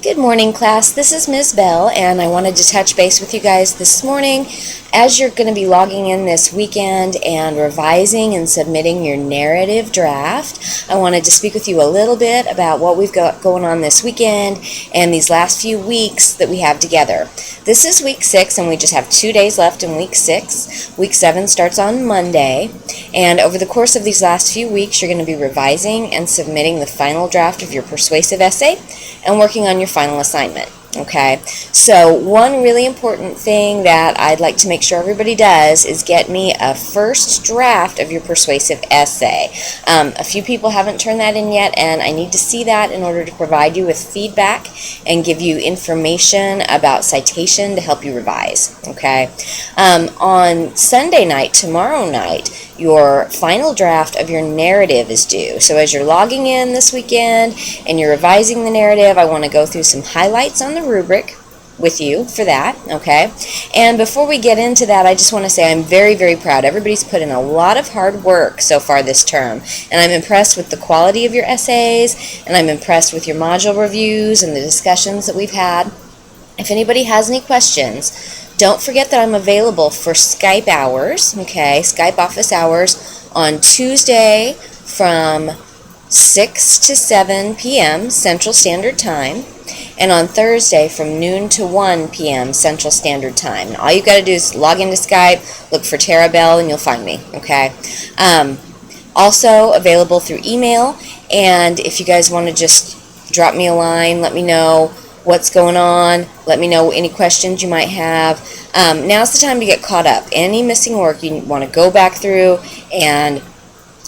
Good morning, class. This is Ms. Bell, and I wanted to touch base with you guys this morning. As you're going to be logging in this weekend and revising and submitting your narrative draft, I wanted to speak with you a little bit about what we've got going on this weekend and these last few weeks that we have together. This is week 6, and we just have 2 days left in week 6. Week 7 starts on Monday, and over the course of these last few weeks, you're going to be revising and submitting the final draft of your persuasive essay and working on your final assignment. Okay, so one really important thing that I'd like to make sure everybody does is get me a first draft of your persuasive essay. A few people haven't turned that in yet, and I need to see that in order to provide you with feedback and give you information about citation to help you revise. Okay, on Sunday night, tomorrow night, your final draft of your narrative is due. So as you're logging in this weekend and you're revising the narrative, I want to go through some highlights on the rubric with you for that, okay? And before we get into that, I just want to say I'm very, very proud. Everybody's put in a lot of hard work so far this term, and I'm impressed with the quality of your essays, and I'm impressed with your module reviews and the discussions that we've had. If anybody has any questions, don't forget that I'm available for Skype hours, okay, Skype office hours on Tuesday from 6 to 7 p.m. Central Standard Time, and on Thursday from noon to 1 p.m. Central Standard Time. And all you've got to do is log into Skype, look for Tara Bell, and you'll find me, okay? Also available through email, and if you guys want to just drop me a line, let me know what's going on, let me know any questions you might have. Now's the time to get caught up. Any missing work, you want to go back through and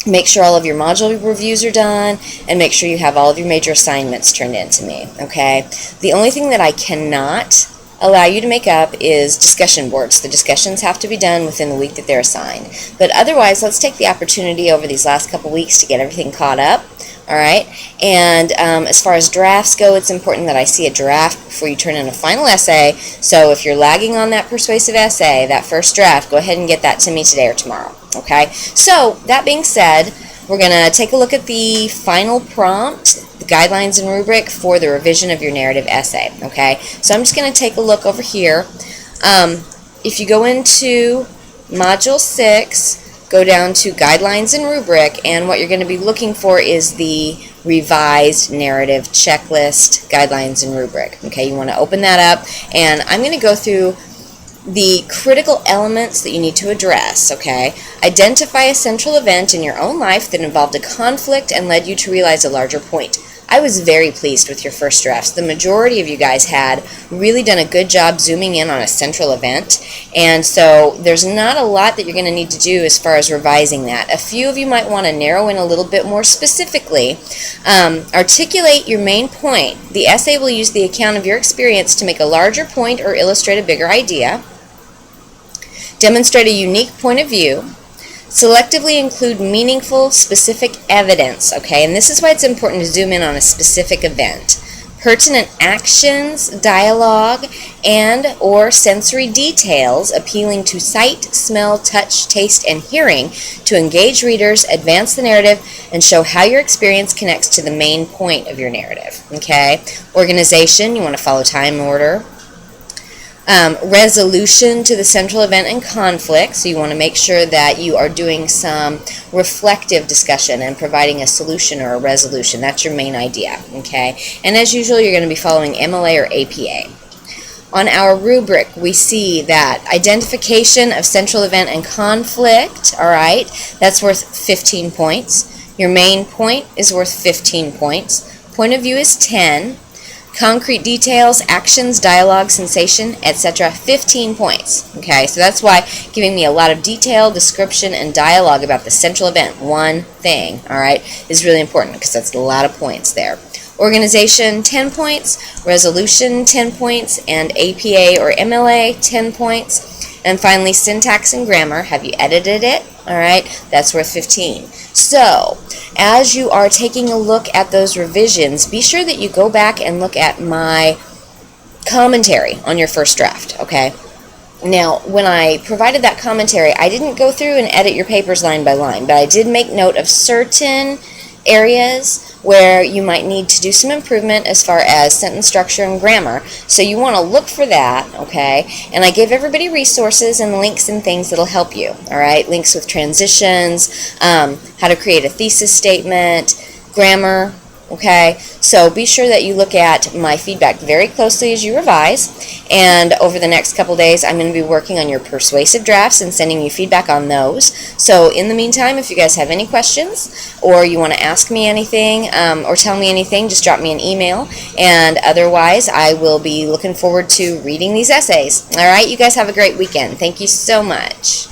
make sure all of your module reviews are done, and make sure you have all of your major assignments turned in to me, okay? The only thing that I cannot allow you to make up is discussion boards. The discussions have to be done within the week that they're assigned. But otherwise, let's take the opportunity over these last couple weeks to get everything caught up. All right, and as far as drafts go, it's important that I see a draft before you turn in a final essay. So if you're lagging on that persuasive essay, that first draft, go ahead and get that to me today or tomorrow. Okay, so that being said, we're going to take a look at the final prompt, the guidelines and rubric for the revision of your narrative essay. Okay, so I'm just going to take a look over here. If you go into Module 6, go down to Guidelines and Rubric, and what you're going to be looking for is the revised narrative checklist, Guidelines and Rubric. Okay, you want to open that up, and I'm going to go through the critical elements that you need to address, okay? Identify a central event in your own life that involved a conflict and led you to realize a larger point. I was very pleased with your first drafts. The majority of you guys had really done a good job zooming in on a central event, and so there's not a lot that you're going to need to do as far as revising that. A few of you might want to narrow in a little bit more specifically. Articulate your main point. The essay will use the account of your experience to make a larger point or illustrate a bigger idea. Demonstrate a unique point of view. Selectively include meaningful, specific evidence, okay? And this is why it's important to zoom in on a specific event. Pertinent actions, dialogue, and or sensory details appealing to sight, smell, touch, taste, and hearing to engage readers, advance the narrative, and show how your experience connects to the main point of your narrative, okay? Organization, you want to follow time order. Resolution to the central event and conflict, so you want to make sure that you are doing some reflective discussion and providing a solution or a resolution. That's your main idea, okay? And as usual, you're going to be following MLA or APA. On our rubric, we see that identification of central event and conflict, all right, that's worth 15 points. Your main point is worth 15 points. Point of view is 10. Concrete details, actions, dialogue, sensation, etc., 15 points. Okay, so that's why giving me a lot of detail, description, and dialogue about the central event, one thing, all right, is really important because that's a lot of points there. Organization, 10 points. Resolution, 10 points. And APA or MLA, 10 points. And finally, syntax and grammar. Have you edited it? All right, that's worth 15. So, as you are taking a look at those revisions, be sure that you go back and look at my commentary on your first draft, okay? Now, when I provided that commentary, I didn't go through and edit your papers line by line, but I did make note of certain areas where you might need to do some improvement as far as sentence structure and grammar. So you want to look for that, okay? And I give everybody resources and links and things that'll help you, all right? Links with transitions, how to create a thesis statement, grammar, okay? So be sure that you look at my feedback very closely as you revise, and over the next couple days I'm going to be working on your persuasive drafts and sending you feedback on those. So in the meantime, if you guys have any questions or you want to ask me anything or tell me anything, just drop me an email, and otherwise I will be looking forward to reading these essays. All right, you guys have a great weekend. Thank you so much.